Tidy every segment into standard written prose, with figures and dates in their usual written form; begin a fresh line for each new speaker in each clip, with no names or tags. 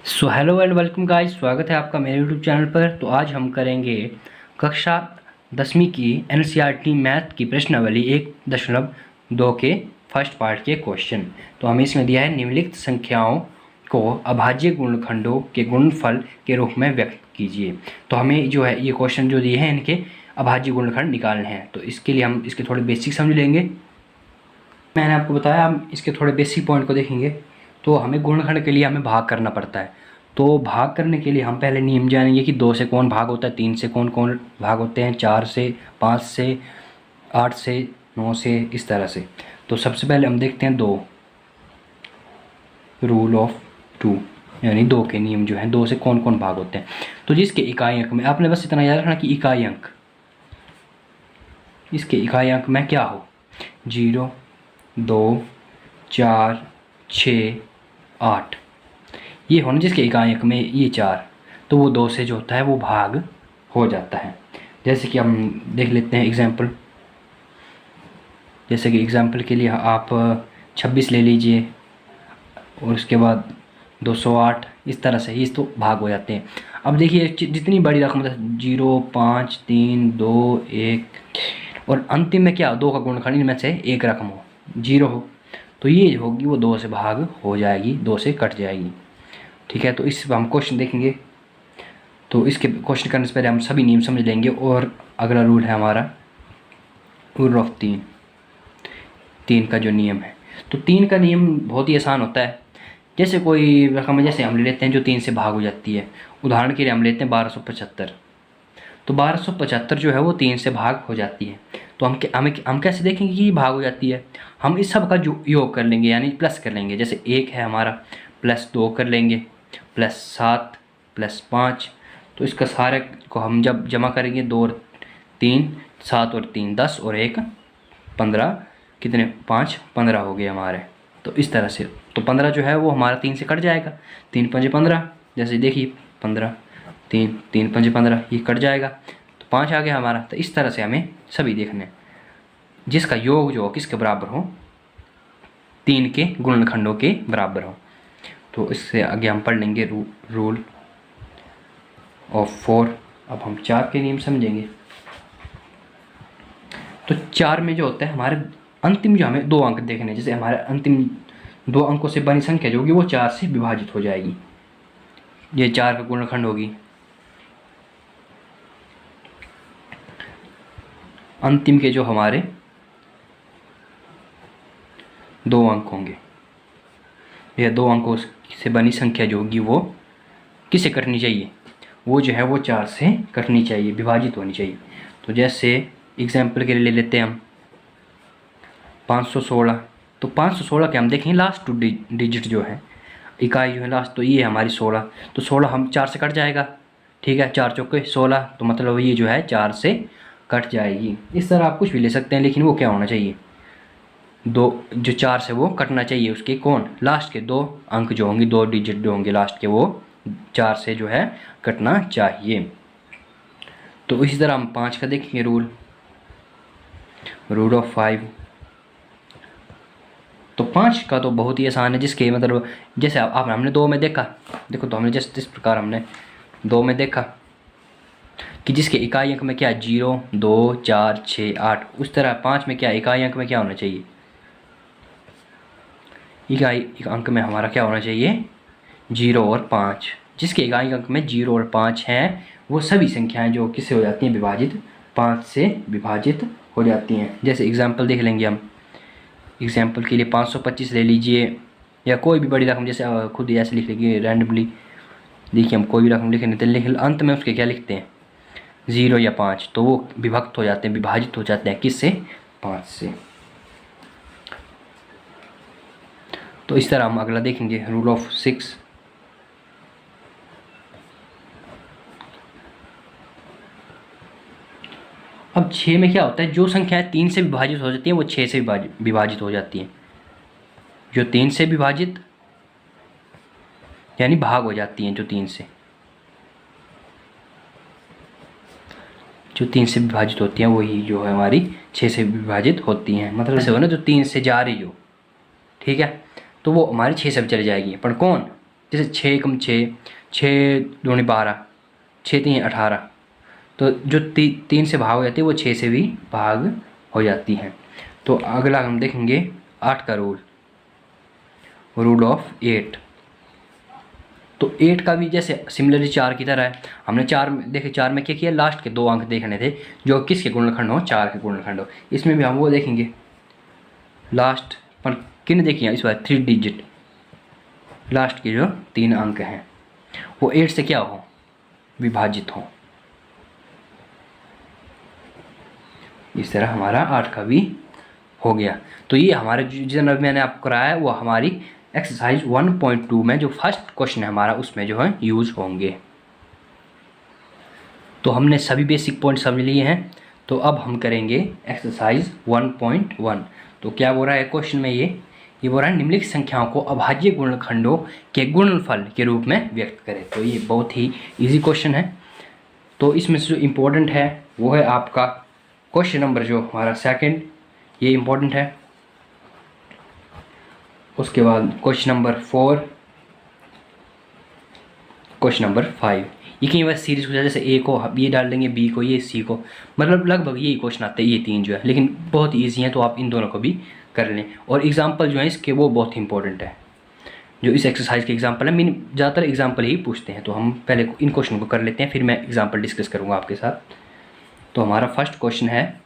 So hello and welcome guys, स्वागत है आपका मेरे यूट्यूब चैनल पर। तो आज हम करेंगे कक्षा 10वीं की एनसीईआरटी मैथ की प्रश्नावली 1.2 के फर्स्ट पार्ट के क्वेश्चन। तो हमें इसमें दिया है निम्नलिखित संख्याओं को अभाज्य गुणनखंडों के गुणनफल के रूप में व्यक्त कीजिए। तो हमें जो है ये क्वेश्चन जो दिए हैं इनके अभाज्य गुणनखंड निकालने हैं। तो इसके लिए हम इसके थोड़े बेसिक समझ लेंगे। मैंने आपको बताया हम इसके थोड़े बेसिक पॉइंट को देखेंगे। तो हमें गुणनखंड के लिए हमें भाग करना पड़ता है। तो भाग करने के लिए हम पहले नियम जानेंगे कि 2 से कौन भाग होता है, 3 से कौन कौन भाग होते हैं, 4 से, 5 से, 8 से, 9 से, इस तरह से। तो सबसे पहले हम देखते हैं 2, रूल ऑफ 2 यानी 2 के नियम जो हैं, 2 से कौन कौन भाग होते हैं। तो जिसके इकाई अंक में आपने बस इतना याद रखना कि इकाई अंक, इसके इकाई अंक में क्या हो, 0, 2, 4, 6, 8 ये होना जिसके इकाई अंक में ये 4, तो वो 2 से जो होता है वो भाग हो जाता है। जैसे कि हम देख लेते हैं एग्जाम्पल। जैसे कि एग्जाम्पल के लिए आप 26 ले लीजिए और उसके बाद 208, इस तरह से ही तो भाग हो जाते हैं। अब देखिए जितनी बड़ी रकम 0, 5, 3, 2, 1 और अंतिम में क्या, 2 का गुणनखंड इनमें से एक रकम हो, 0 हो, तो ये होगी वो 2 से भाग हो जाएगी, 2 से कट जाएगी। ठीक है, तो इस हम क्वेश्चन देखेंगे। तो इसके क्वेश्चन करने से पहले हम सभी नियम समझ लेंगे। और अगला रूल है हमारा रूल ऑफ 3 का जो नियम है। तो 3 का नियम बहुत ही आसान होता है। जैसे कोई रकम है, जैसे हम ले लेते हैं जो 3 से भाग हो जाती है। उदाहरण के लिए हम लेते हैं 1275। तो 1275 जो है वो 3 से भाग हो जाती है। तो हम कैसे देखेंगे कि भाग हो जाती है, हम इस सब का जो योग कर लेंगे यानी प्लस कर लेंगे। जैसे 1 है हमारा, +2 कर लेंगे, +7, +5। तो इसका सारे को हम जब जमा करेंगे, 2 और 3, 7 और 3 10 और 1 15, कितने, 5 15 हो गए हमारे। तो इस तरह से तो 15 जो है वो हमारा 3 से कट जाएगा, 3 पंजे 15, जैसे देखिए 15, 3 पंजे 15, ये कट जाएगा, तो 5 आ गया हमारा। तो इस तरह से हमें सभी देखने जिसका योग जो किसके बराबर हो, 3 के गुणनखंडों के बराबर हो। तो इससे आगे हम पढ़ लेंगे रूल ऑफ 4। अब हम 4 के नियम समझेंगे। तो 4 में जो होता है हमारे अंतिम जो हमें 2 अंक देखने, जैसे हमारे अंतिम 2 अंकों से बनी संख्या जो होगी वो 4 से विभाजित हो जाएगी, ये 4 का गुणनखंड होगी। अंतिम के जो हमारे 2 अंक होंगे, यह 2 अंकों से बनी संख्या जो होगी वो किससे कटनी चाहिए, वो जो है वो 4 से कटनी चाहिए, विभाजित होनी चाहिए। तो जैसे एग्जाम्पल के लिए ले लेते हैं हम 516। तो 516 के हम देखेंगे लास्ट 2 डिजिट जो है, इकाई जो है लास्ट, तो ये हमारी 16। तो 16 हम 4 से कट जाएगा। ठीक है, 4 चौके 16, तो मतलब ये जो है 4 से कट जाएगी। इस तरह आप कुछ भी ले सकते हैं, लेकिन वो क्या होना चाहिए, 2 जो 4 से वो कटना चाहिए, उसके कौन, लास्ट के 2 अंक जो होंगे, 2 डिजिट जो होंगे लास्ट के, वो 4 से जो है कटना चाहिए। तो इसी तरह हम 5 का देखेंगे रूल ऑफ 5। तो 5 का तो बहुत ही आसान है, जिसके मतलब जैसे आप हमने 2 में देखा, देखो तो हमने जिस प्रकार हमने 2 में देखा कि जिसके इकाई अंक में क्या, 0, 2, 4, 6, 8, उस तरह 5 में क्या, इकाई अंक में क्या होना चाहिए, इकाई अंक में हमारा क्या होना चाहिए, 0 और 5। जिसके इकाई अंक में 0 और 5 हैं वो सभी संख्याएं जो किससे हो जाती हैं, विभाजित, 5 से विभाजित हो जाती हैं। जैसे एग्जाम्पल देख लेंगे हम। एग्जाम्पल के लिए 525 ले लीजिए, या कोई भी बड़ी रकम, जैसे खुद ही ऐसे लिख लीजिए रैंडमली। देखिए हम कोई भी रकम लिख लेते हैं, लेकिन अंत में उसके क्या लिखते हैं, 0 या 5, तो वो विभक्त हो जाते हैं, विभाजित हो जाते हैं किससे, 5 से। तो इस तरह हम अगला देखेंगे रूल ऑफ 6। अब 6 में क्या होता है, जो संख्याएं 3 से विभाजित हो जाती हैं वो 6 से विभाजित हो जाती हैं। जो 3 से विभाजित यानी भाग हो जाती हैं, जो 3 से विभाजित होती हैं वही जो है हमारी 6 से विभाजित होती हैं। मतलब ऐसे हो ना, जो 3 से जा रही हो, ठीक है, तो वो हमारी 6 से चली जाएगी। पर कौन, जैसे 6 एकम 6, 6 दूनी 12, 6 3 18, तो जो 3 से भाग हो जाती है वो 6 से भी भाग हो जाती हैं। तो अगला हम देखेंगे 8 का रूल ऑफ 8। तो 8 का भी जैसे सिमिलरली 4 की तरह है। हमने 4 में देखे, 4 में क्या किया, लास्ट के 2 अंक देखने थे जो किसके गुणनखंड हो, 4 के गुणनखंड हो। इसमें भी हम वो देखेंगे लास्ट पर किन देखिए इस बार 3 डिजिट लास्ट के जो 3 अंक हैं वो 8 से क्या हो, विभाजित हो। इस तरह हमारा 8 का भी हो गया। तो ये हमारे जितना मैंने आपको कराया है वो हमारी एक्सरसाइज 1.2 में जो फर्स्ट क्वेश्चन है हमारा उसमें जो है यूज़ होंगे। तो हमने सभी बेसिक पॉइंट समझ लिए हैं। तो अब हम करेंगे एक्सरसाइज 1.1। तो क्या बोल रहा है क्वेश्चन में, ये बोल रहा है निम्नलिखित संख्याओं को अभाज्य गुणनखंडों के गुणनफल के रूप में व्यक्त करें। तो ये बहुत ही इजी क्वेश्चन है। तो इसमें से जो इम्पोर्टेंट है वो है आपका क्वेश्चन नंबर जो हमारा सेकंड, ये इम्पोर्टेंट है। उसके बाद क्वेश्चन नंबर 4, क्वेश्चन नंबर 5। ये कई बार सीरीज हो जाए, जैसे ए को ये डाल देंगे, बी को ये, सी को, मतलब लगभग यही क्वेश्चन आते हैं ये 3 जो है, लेकिन बहुत ईजी हैं तो आप इन दोनों को भी कर लें। और एग्जाम्पल जो है इसके वो बहुत इंपॉर्टेंट है, जो इस एक्सरसाइज के एग्जाम्पल है, मीन ज़्यादातर एग्जाम्पल ही पूछते हैं। तो हम पहले इन क्वेश्चन को कर लेते हैं, फिर मैं एग्जाम्पल डिस्कस करूँगा आपके साथ। तो हमारा फर्स्ट क्वेश्चन है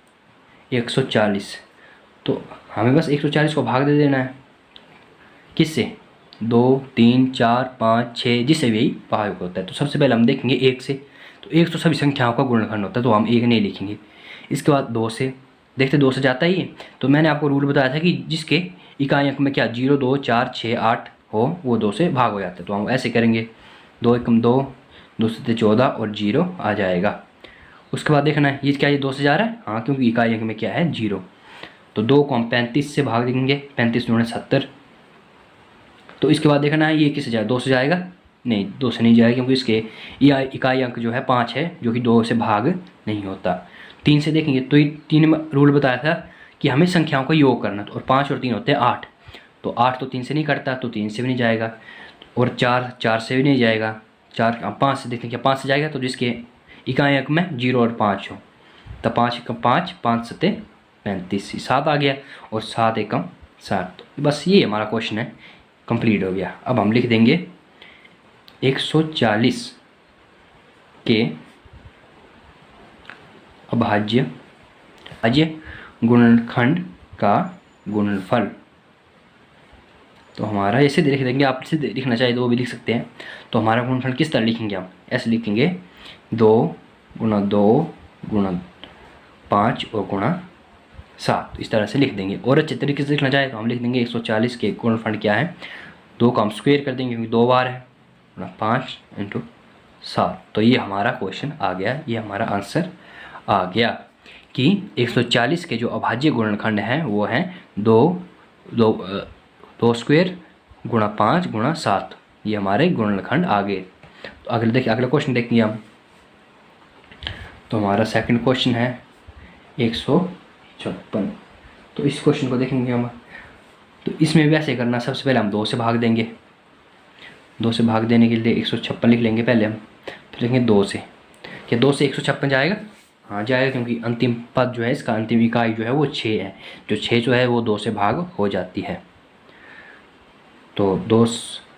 140। तो हमें बस 140 को भाग दे देना है, किससे, 2 3 4 5 6, जिससे भी यही भाग होता है। तो सबसे पहले हम देखेंगे 1 से। तो 1 तो सभी संख्याओं का गुणनखंड होता है, तो हम 1 नहीं लिखेंगे। इसके बाद 2 से, देखते 2 से जाता ही है। तो मैंने आपको रूल बताया था कि जिसके इकाई अंक में क्या 0 2 4 6 8 हो वो 2 से भाग हो जाता है। तो हम ऐसे करेंगे, 2 एकम 2, 2 से 14 और 0 आ जाएगा। उसके बाद देखना है ये क्या, ये 2 से जा रहा है, हाँ क्योंकि इकाई अंक में क्या है 0। तो 2 को हम 35 से भाग देंगे, 35 दूनी 70। तो इसके बाद देखना है ये किससे जाएगा, 2 से जाएगा, नहीं 2 से नहीं जाएगा क्योंकि इसके इकाई अंक जो है 5 है, जो कि 2 से भाग नहीं होता। 3 से देखेंगे, तो ये 3 में रूल बताया था कि हमें संख्याओं का योग करना, तो और 5 और 3 होते हैं 8। तो 8 तो 3 से नहीं कटता, तो 3 से भी नहीं जाएगा। और 4 से भी नहीं जाएगा। 5 से देखेंगे, 5 से जाएगा, तो जिसके इकाई अंक में 0 और 5 हो, तो 5 एकम 5, 5 सत्ते 35, 7 आ गया, और 7 एकम 7। तो बस ये हमारा क्वेश्चन है, कंप्लीट हो गया। अब हम लिख देंगे 140 के अभाज्य गुणनखंड का गुणनफल। तो हमारा ऐसे लिख देंगे, आप इसे लिखना चाहे तो वो भी लिख सकते हैं। तो हमारा गुणनफल किस तरह लिखेंगे, हम ऐसे लिखेंगे 2 गुणा 2 गुणा 5 और गुणा 7, इस तरह से लिख देंगे। और अच्छे तरीके से लिखना चाहे तो हम लिख देंगे 140 के गुणनफल क्या है, 2 का हम स्क्वायर कर देंगे क्योंकि 2 बार है, 5 × 7। तो ये हमारा क्वेश्चन आ गया, ये हमारा आंसर आ गया कि 140 के जो अभाज्य गुणनखंड हैं वो हैं 2 स्क्वायर गुणा 5 गुणा 7, ये हमारे गुणनखंड आ गए। तो अगले देखिए, अगला क्वेश्चन देखेंगे हम। तो हमारा सेकंड क्वेश्चन है 156। तो इस क्वेश्चन को देखेंगे हम। तो इसमें भी ऐसे करना, सबसे पहले हम 2 से भाग देंगे। 2 से भाग देने के लिए 156 लिख लेंगे पहले हम, फिर लिखेंगे 2 से। क्या 2 से 156 जाएगा, हाँ जाएगा, क्योंकि अंतिम पद जो है इसका अंतिम इकाई जो है वो 6 है, जो 6 जो है वो 2 से भाग हो जाती है। तो 2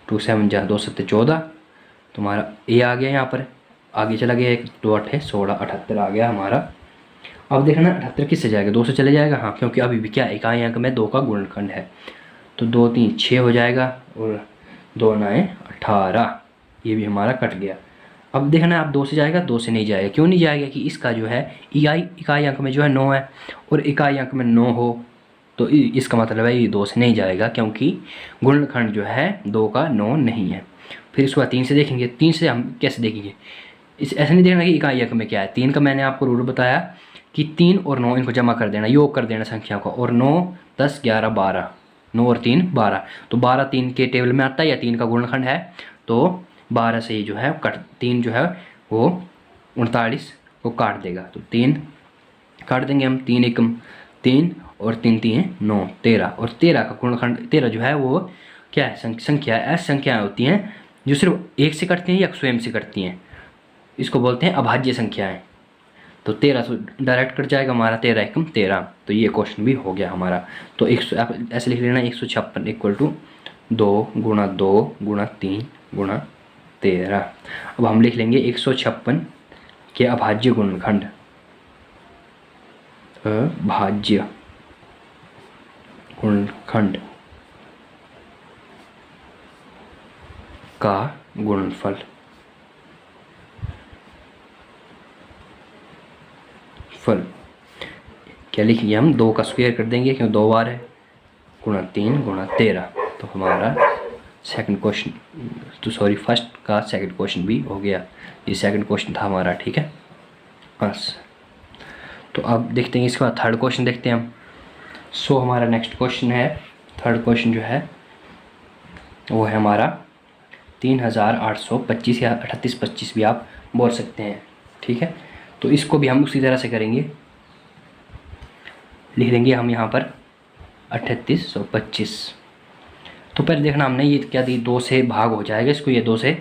2 7 जा 2 7 14, तुम्हारा ए आ गया, यहाँ पर आगे चला गया, 2 8 है 16, 78 आ गया हमारा। अब देखना 78 किससे जाएगा, 2 से चले जाएगा, हाँ क्योंकि अभी भी क्या इकाई अंक में 2 का गुणनखंड है। तो 2 3 6 हो जाएगा, और 2 9 18, ये भी हमारा कट गया। अब देखना आप 2 से जाएगा, 2 से नहीं जाएगा। क्यों नहीं जाएगा कि इसका जो है इकाई अंक में जो है 9 है, और इकाई अंक में 9 हो तो इसका मतलब है ये 2 से नहीं जाएगा, क्योंकि गुणनखंड जो है 2 का 9 नहीं है। फिर इसके बाद 3 से देखेंगे। 3 से हम कैसे देखेंगे, इस ऐसे नहीं देखना कि इकाई अंक में क्या है। 3 का मैंने आपको रूल बताया कि 3 और 9 इनको जमा कर देना, योग कर देना संख्या को, और 9 10 11 12, 9 और 3 12। तो 12 3 के टेबल में आता है, या 3 का गुणनखंड है, तो 12 से जो है 3 जो है वो 39 को काट देगा। तो 3 काट देंगे हम, 3 एकम 3 और 3 3 9 13, और 13 का गुणनखंड 13 जो है वो क्या है, संख्या ऐसी संख्याएँ होती हैं जो सिर्फ एक से कटती हैं या स्वयं से कटती हैं, इसको बोलते हैं अभाज्य संख्याएं। तो 13 तो डायरेक्ट कट जाएगा हमारा, 13 एकम 13। तो ये क्वेश्चन भी हो गया हमारा। तो आप ऐसे लिख लेना 156 इक्वल टू 2 गुणा 2 गुणा 3 गुणा 13। अब हम लिख लेंगे 156 के अभाज्य गुणनखंड, अभाज्य गुणनखंड का गुणनफल। क्या लिखेंगे हम, 2 का स्क्वायर कर देंगे क्यों 2 बार है, गुणा 3 गुणा 13। तो हमारा सेकंड क्वेश्चन, तो सॉरी फर्स्ट का सेकंड क्वेश्चन भी हो गया। ये सेकंड क्वेश्चन था हमारा, ठीक है बस। तो अब देखते हैं इसके बाद थर्ड क्वेश्चन देखते हैं हम। सो हमारा नेक्स्ट क्वेश्चन है, थर्ड क्वेश्चन जो है वो है हमारा 3825 या 3825 भी आप बोल सकते हैं, ठीक है। तो इसको भी हम उसी तरह से करेंगे, लिख देंगे हम यहाँ पर 3825। तो पहले देखना हमने ये क्या दी, 2 से भाग हो जाएगा इसको, ये 2 से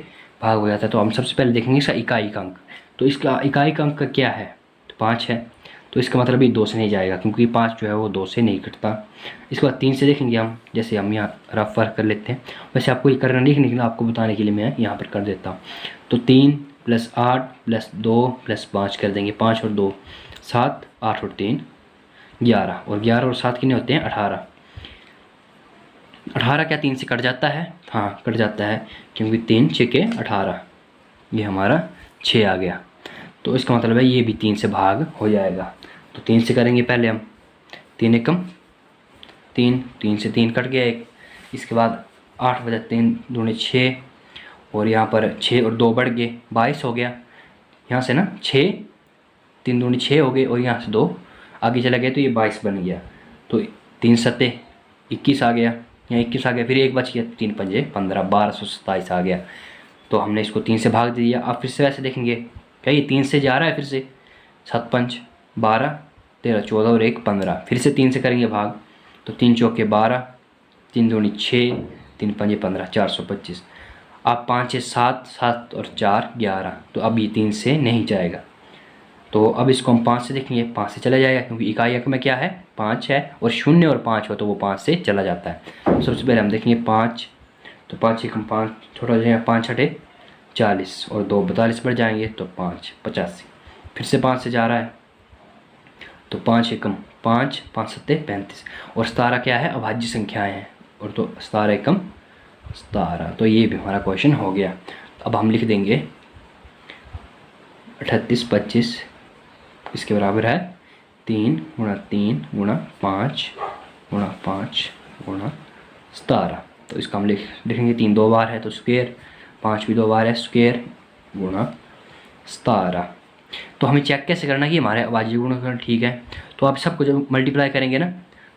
भाग हो जाता है। तो हम सबसे पहले देखेंगे इसका इकाई अंक। तो इसका इकाई अंक क्या है, तो 5 है। तो इसका मतलब ये 2 से नहीं जाएगा क्योंकि 5 जो है वो 2 से नहीं कटता। इसके बाद 3 से देखेंगे हम, जैसे हम यहाँ रफ वर्क कर लेते हैं। वैसे आपको ये करना नहीं निकला, आपको बताने के लिए मैं यहाँ पर कर देता हूँ। तो 3 + 8 + 2 + 5 कर देंगे, 5 और 2 7, 8 और 3 11, और 11 और 7 कितने होते हैं 18। 18 क्या 3 से कट जाता है, हाँ कट जाता है क्योंकि 3 × 6 = 18, ये हमारा 6 आ गया। तो इसका मतलब है ये भी 3 से भाग हो जाएगा। तो 3 से करेंगे पहले हम, 3 एकम 3, 3 से 3 कट गया एक। इसके बाद 8 + 3 दूनी 6, और यहाँ पर 6 और 2 बढ़ गए 22 हो गया। यहाँ से ना 6 3 दूनी 6 हो गए, और यहाँ से 2 आगे चला गया तो ये 22 बन गया। तो 3 सत्ते 21 आ गया, यहाँ 21 आ गया, फिर एक बच गया, 3 पंजे 15, 1227 आ गया। तो हमने इसको 3 से भाग दिया। अब फिर से वैसे देखेंगे, क्या ये 3 से जा रहा है, फिर से 7 पंच 12 13 14 और 1 15, फिर से 3 से करेंगे भाग। तो 3 चौके 12, 3 दूनी 6, 3 पंजे 15, 425। अब 5 6 7, 7 और 4 11। तो अब ये 3 से नहीं जाएगा। तो अब इसको हम 5 से देखेंगे, 5 से चला जाएगा क्योंकि इकाई अंक में क्या है 5 है, और 0 और 5 हो तो वो 5 से चला जाता है। तो सबसे पहले हम देखेंगे 5, तो 5 एकम 5 छोटा हो जाएगा, 5 × 8 = 40, और 2 42 बढ़ जाएंगे तो 5 85। फिर से 5 से जा रहा है, तो 5 एकम 5, 5 7 35, और 17 क्या है अभाज्य संख्याएँ हैं, और तो 17 एकम 17। तो ये भी हमारा क्वेश्चन हो गया। अब हम लिख देंगे 3825 इसके बराबर है 3 × 3 × 5 × 5 × 17। तो इसका हम लिखेंगे 3 2 बार है तो स्क्वायर, 5 भी 2 बार है स्क्वायर, गुणा 17। तो हमें चेक कैसे करना कि हमारे अभाज्य गुणनखंड ठीक है। तो आप सबको जब मल्टीप्लाई करेंगे ना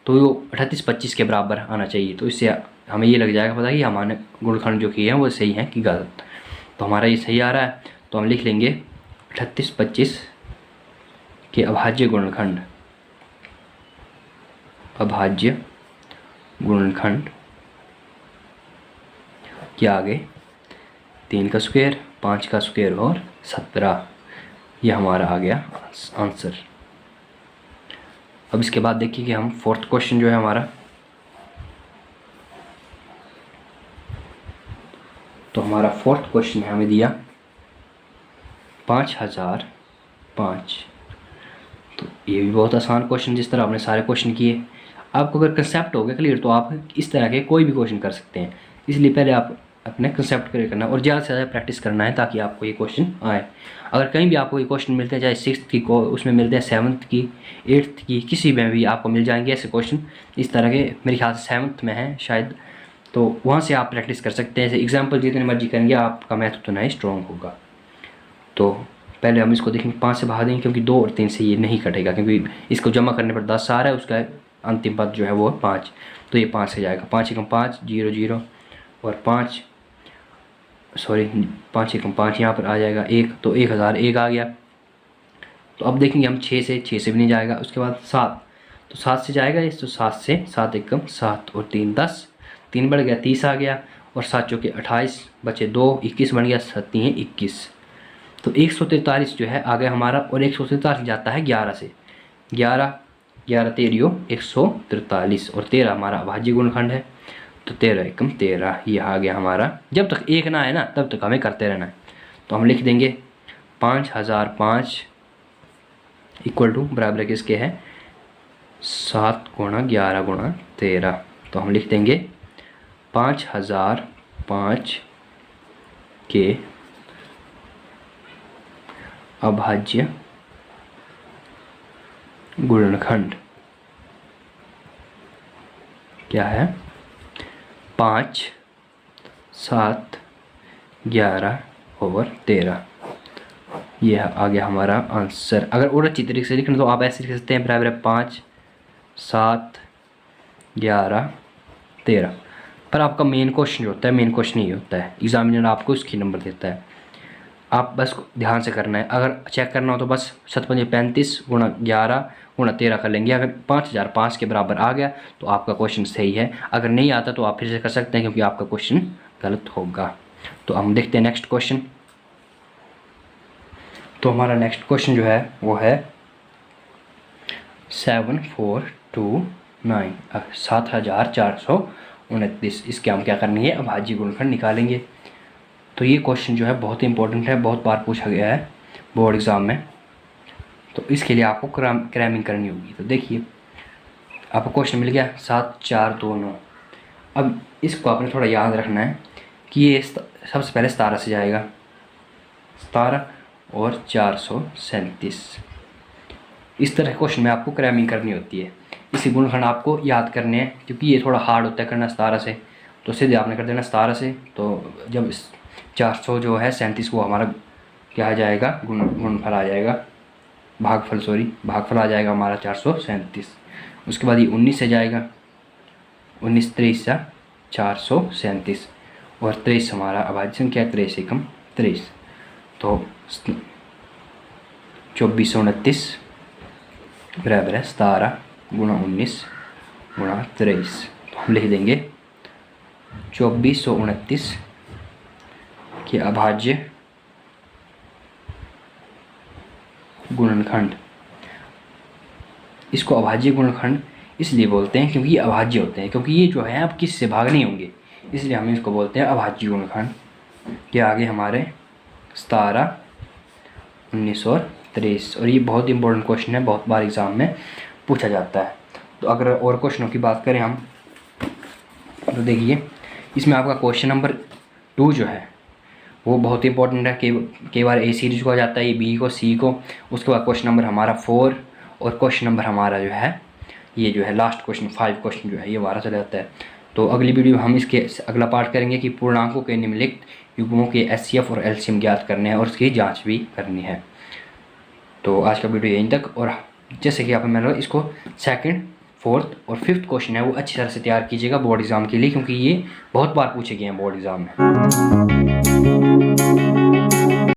तो वो 3825 के बराबर आना चाहिए। तो इससे हमें ये लग जाएगा पता कि हमारे गुणनखंड जो किए हैं वो सही हैं कि गलत। तो हमारा ये सही आ रहा है, तो हम लिख लेंगे 3825 के अभाज्य गुणनखंड, अभाज्य गुणनखंड के आगे 3 का स्क्वायर, 5 का स्क्वायर और 17, यह हमारा आ गया आंसर। अब इसके बाद देखिए कि हम फोर्थ क्वेश्चन जो है हमारा, तो हमारा फोर्थ क्वेश्चन है हमें दिया 5005। तो ये भी बहुत आसान क्वेश्चन, जिस तरह आपने सारे क्वेश्चन किए। आपको अगर कंसेप्ट हो गया क्लियर तो आप इस तरह के कोई भी क्वेश्चन कर सकते हैं। इसलिए पहले आप अपने कंसेप्ट क्लियर करना और ज़्यादा से ज़्यादा प्रैक्टिस करना है ताकि आपको ये क्वेश्चन आए। अगर कहीं भी आपको ये क्वेश्चन मिलते हैं, चाहे 6th की को उसमें मिलते हैं, 7th की, 8th की, किसी में भी आपको मिल जाएंगे ऐसे क्वेश्चन इस तरह के। मेरे ख्याल से 7th में है शायद, तो वहाँ से आप प्रैक्टिस कर सकते हैं। ऐसे एग्जाम्पल जितने मर्जी करेंगे आपका मैथ उतना ही स्ट्रॉन्ग होगा। तो पहले हम इसको देखेंगे 5 से भाग देंगे क्योंकि 2 और 3 से ये नहीं कटेगा, क्योंकि इसको जमा करने पर 10 आ रहा है, उसका अंतिम पद जो है वो 5, तो ये 5 से जाएगा। 5 एकम 5 0 0 और 5 एकम 5 यहाँ पर आ जाएगा 1, तो 1001 आ गया। तो अब देखेंगे हम 6 से भी नहीं जाएगा। उसके बाद 7, तो 7 से जाएगा इस, तो 7 से 7 एकम 7 और 3 10, 3 बढ़ गया 30 आ गया। और 7 चौके 28 बचे 2, 21 बन गया, 7 है 21। तो 143 जो है आ गया हमारा, और 143 जाता है 11 से, 11 11 तेरियो 143, और 13 हमारा अभाज्य गुणनखंड है। तो 13 एकम 13 ये आ गया हमारा। जब तक एक ना है ना तब तक हमें करते रहना है। तो हम लिख देंगे 5005 इक्वल टू बराबर किसके है 7 गुणा 11 गुणा 13। तो हम लिख देंगे 5005 के अभाज्य गुणनखंड क्या है 5, 7, 11 और 13। यह आ गया हमारा आंसर। अगर और अच्छी तरीके से लिखना तो आप ऐसे लिख सकते हैं बराबर है 5, 7, 11, 13। पर आपका मेन क्वेश्चन जो होता है मेन क्वेश्चन ही होता है, एग्जामिनर आपको उसकी नंबर देता है, आप बस ध्यान से करना है। अगर चेक करना हो तो बस 7×5 = 35 × 11 × 13 कर लेंगे। अगर 5005 के बराबर आ गया तो आपका क्वेश्चन सही है, अगर नहीं आता तो आप फिर से कर सकते हैं क्योंकि आपका क्वेश्चन गलत होगा। तो हम देखते हैं नेक्स्ट क्वेश्चन। तो हमारा नेक्स्ट क्वेश्चन जो है वो है 7429 7429। इसके हम क्या करनी है अभाज्य गुणनखंड निकालेंगे। तो ये क्वेश्चन जो है बहुत इंपॉर्टेंट है, बहुत बार पूछा गया है बोर्ड एग्ज़ाम में, तो इसके लिए आपको क्रैमिंग करनी होगी। तो देखिए आपको क्वेश्चन मिल गया 7429। अब इसको आपने थोड़ा याद रखना है कि ये सबसे पहले 17 से जाएगा, 17 और 437। इस तरह के क्वेश्चन में आपको क्रैमिंग करनी होती है। इसी गुणनखंड आपको याद करने हैं क्योंकि ये थोड़ा हार्ड होता है करना 17 से। तो सीधे आपने कर देना 17 से, तो जब 400 जो है 37 वो हमारा क्या आ जाएगा गुणनफल आ जाएगा, भागफल आ जाएगा हमारा 437। उसके बाद ये 19 से जाएगा, 19 23 × 437 और 23 हमारा अभाज्य संख्या 23 एकम 23। तो 2429 बराबर है 17 × 19 × 23। तो हम लिख देंगे 2429 के अभाज्य गुणनखंड। इसको अभाज्य गुणनखंड इसलिए बोलते हैं क्योंकि ये अभाज्य होते हैं, क्योंकि ये जो है अब किससे भाग नहीं होंगे, इसलिए हम इसको बोलते हैं अभाज्य गुणनखंड। ये आगे हमारे 17, 19 और 23, और ये बहुत इंपॉर्टेंट क्वेश्चन है, बहुत बार एग्ज़ाम में पूछा जाता है। तो अगर और क्वेश्चनों की बात करें हम तो देखिए इसमें आपका क्वेश्चन नंबर 2 जो है वो बहुत इंपॉर्टेंट है। कई बार ए सीरीज को आ जाता है, ये बी को, सी को। उसके बाद क्वेश्चन नंबर हमारा 4 और क्वेश्चन नंबर हमारा जो है ये जो है लास्ट क्वेश्चन 5 क्वेश्चन जो है ये 12 चला जाता है। तो अगली वीडियो में हम इसके अगला पार्ट करेंगे कि पूर्णांकों के निम्नलिखित युग्मों के एचसीएफ और एलसीएम ज्ञात करने हैं और उसकी जाँच भी करनी है। तो आज का वीडियो यहीं तक। और जैसे कि आपने मैंने इसको 2nd, 4th और 5th क्वेश्चन है वो अच्छी तरह से तैयार कीजिएगा बोर्ड एग्ज़ाम के लिए, क्योंकि ये बहुत बार पूछे गए हैं बोर्ड एग्ज़ाम में।